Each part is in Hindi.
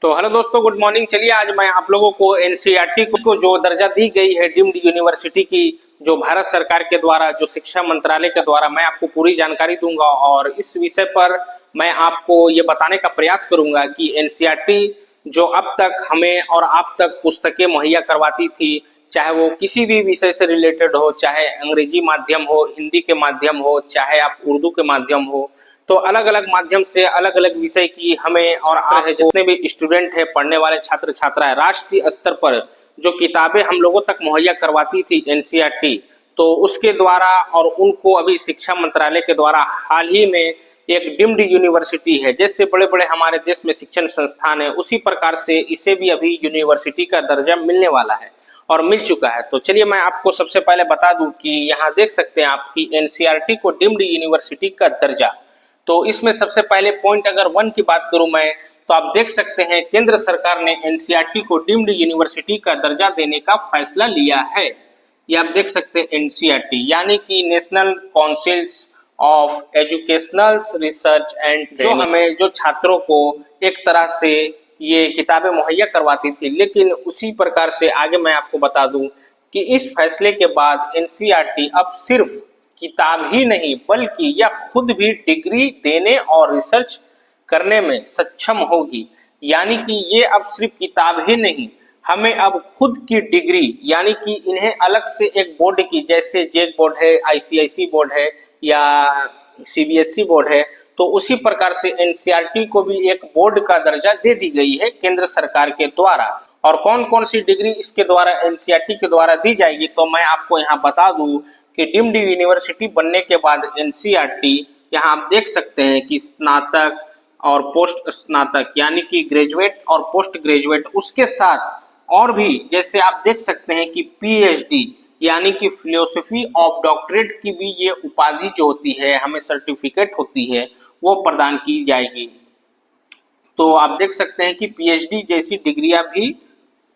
तो हेलो दोस्तों, गुड मॉर्निंग। चलिए आज मैं आप लोगों को एनसीईआरटी को जो दर्जा दी गई है डीम्ड यूनिवर्सिटी की, जो भारत सरकार के द्वारा, जो शिक्षा मंत्रालय के द्वारा, मैं आपको पूरी जानकारी दूंगा। और इस विषय पर मैं आपको ये बताने का प्रयास करूंगा कि एनसीईआरटी जो अब तक हमें और आप तक पुस्तकें मुहैया करवाती थी, चाहे वो किसी भी विषय से रिलेटेड हो, चाहे अंग्रेजी माध्यम हो, हिंदी के माध्यम हो, चाहे आप उर्दू के माध्यम हो, तो अलग अलग माध्यम से अलग अलग विषय की हमें और आप जितने भी स्टूडेंट है, पढ़ने वाले छात्र छात्राएं, राष्ट्रीय स्तर पर जो किताबें हम लोगों तक मुहैया करवाती थी एनसीईआरटी, तो उसके द्वारा और उनको अभी शिक्षा मंत्रालय के द्वारा हाल ही में एक डीम्ड यूनिवर्सिटी है। जैसे बड़े बड़े हमारे देश में शिक्षण संस्थान है, उसी प्रकार से इसे भी अभी यूनिवर्सिटी का दर्जा मिलने वाला है और मिल चुका है। तो चलिए मैं आपको सबसे पहले बता दूं कि यहाँ देख सकते हैं आप कि एनसीईआरटी को डीम्ड यूनिवर्सिटी का दर्जा। तो इसमें सबसे पहले पॉइंट अगर 1 की बात करूं मैं, तो आप देख सकते हैं केंद्र सरकार ने एनसीईआरटी को डीम्ड यूनिवर्सिटी का दर्जा देने का फैसला लिया है। ये आप देख सकते हैं एनसीईआरटी यानी कि national councils of educational research and training, जो हमें जो छात्रों को एक तरह से ये किताबें मुहैया करवाती थी। लेकिन उसी प्रकार से आगे मैं आपको बता दूं कि इस फैसले के बाद एनसीईआरटी अब सिर्फ किताब ही नहीं बल्कि यह खुद भी डिग्री देने और रिसर्च करने में सक्षम होगी। यानी कि ये अब सिर्फ किताब ही नहीं, हमें अब खुद की डिग्री, यानी कि इन्हें अलग से एक बोर्ड की, जैसे जेक बोर्ड है, आईसीआईसी बोर्ड है या सीबीएसई बोर्ड है, तो उसी प्रकार से एनसीईआरटी को भी एक बोर्ड का दर्जा दे दी गई है केंद्र सरकार के द्वारा। और कौन कौन सी डिग्री इसके द्वारा एनसीईआरटी के द्वारा दी जाएगी, तो मैं आपको यहाँ बता दूं कि डीम्ड यूनिवर्सिटी बनने के बाद एनसीईआरटी, यहाँ आप देख सकते हैं कि स्नातक और पोस्ट स्नातक यानी कि ग्रेजुएट और पोस्ट ग्रेजुएट, उसके साथ और भी जैसे आप देख सकते हैं कि पीएचडी यानी कि फिलोसफी ऑफ डॉक्टरेट की भी ये उपाधि जो होती है, हमें सर्टिफिकेट होती है, वो प्रदान की जाएगी। तो आप देख सकते हैं कि पीएचडी जैसी डिग्रियां भी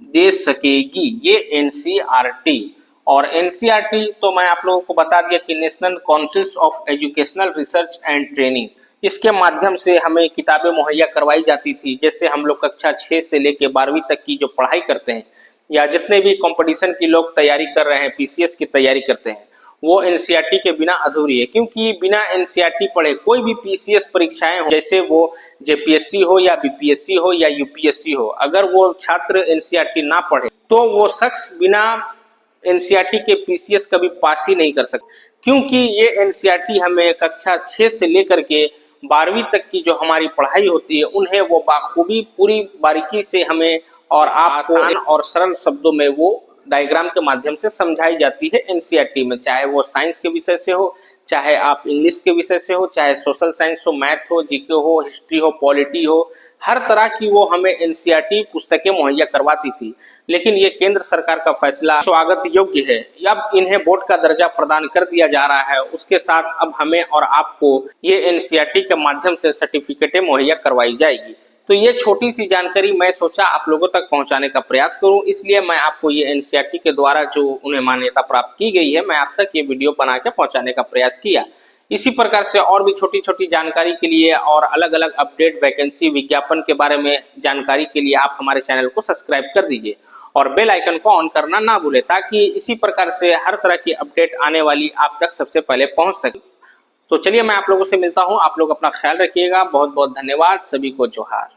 दे सकेगी ये एनसीईआरटी। और एनसीईआरटी तो मैं आप लोगों को बता दिया कि national councils of educational research and training, इसके माध्यम से हमें किताबें मुहैया करवाई जाती थी। जैसे हम लोग कक्षा 6 से लेकर 12वीं तक की जो पढ़ाई करते हैं, या जितने भी कंपटीशन की लोग तैयारी कर रहे हैं, पीसीएस की तैयारी करते हैं, वो एनसीईआरटी के बिना अधूरी है। क्योंकि बिना एनसीईआरटी पढ़े कोई भी पीसीएस परीक्षाएं हो, जैसे वो जेपीएससी हो या बीपीएससी हो या यूपीएससी हो, अगर वो छात्र एनसीईआरटी ना पढ़े तो वो शख्स बिना एनसीईआरटी के पीसीएस कभी पास ही नहीं कर सकते। क्योंकि ये एनसीईआरटी हमें कक्षा 6 से लेकर के 12वीं तक की जो हमारी पढ़ाई होती है, उन्हें वो बाखूबी पूरी बारीकी से हमें और आसान और सरल शब्दों में वो डायग्राम के माध्यम से समझाई जाती है एनसीईआरटी में। चाहे वो साइंस के विषय से हो, चाहे आप इंग्लिश के विषय से हो, चाहे सोशल साइंस हो, मैथ हो, जीके हो, हिस्ट्री हो, पॉलिटी हो, हर तरह की वो हमें एनसीईआरटी पुस्तकें मुहैया करवाती थी। लेकिन ये केंद्र सरकार का फैसला स्वागत योग्य है। अब इन्हें बोर्ड का दर्जा प्रदान कर दिया जा रहा है। उसके साथ अब हमें और आपको ये एनसीईआरटी के माध्यम से सर्टिफिकेटें मुहैया करवाई जाएगी। तो ये छोटी सी जानकारी मैं सोचा आप लोगों तक पहुंचाने का प्रयास करूं, इसलिए मैं आपको ये एनसीईआरटी के द्वारा जो उन्हें मान्यता प्राप्त की गई है, मैं आप तक ये वीडियो बना के पहुंचाने का प्रयास किया। इसी प्रकार से और भी छोटी छोटी जानकारी के लिए और अलग अलग अपडेट, वैकेंसी, विज्ञापन के बारे में जानकारी के लिए आप हमारे चैनल को सब्सक्राइब कर दीजिए और बेल आइकन को ऑन करना ना भूलें, ताकि इसी प्रकार से हर तरह की अपडेट आने वाली आप तक सबसे पहले पहुंच सके। तो चलिए मैं आप लोगों से मिलता हूं, आप लोग अपना ख्याल रखिएगा। बहुत बहुत धन्यवाद, सभी को जोहार।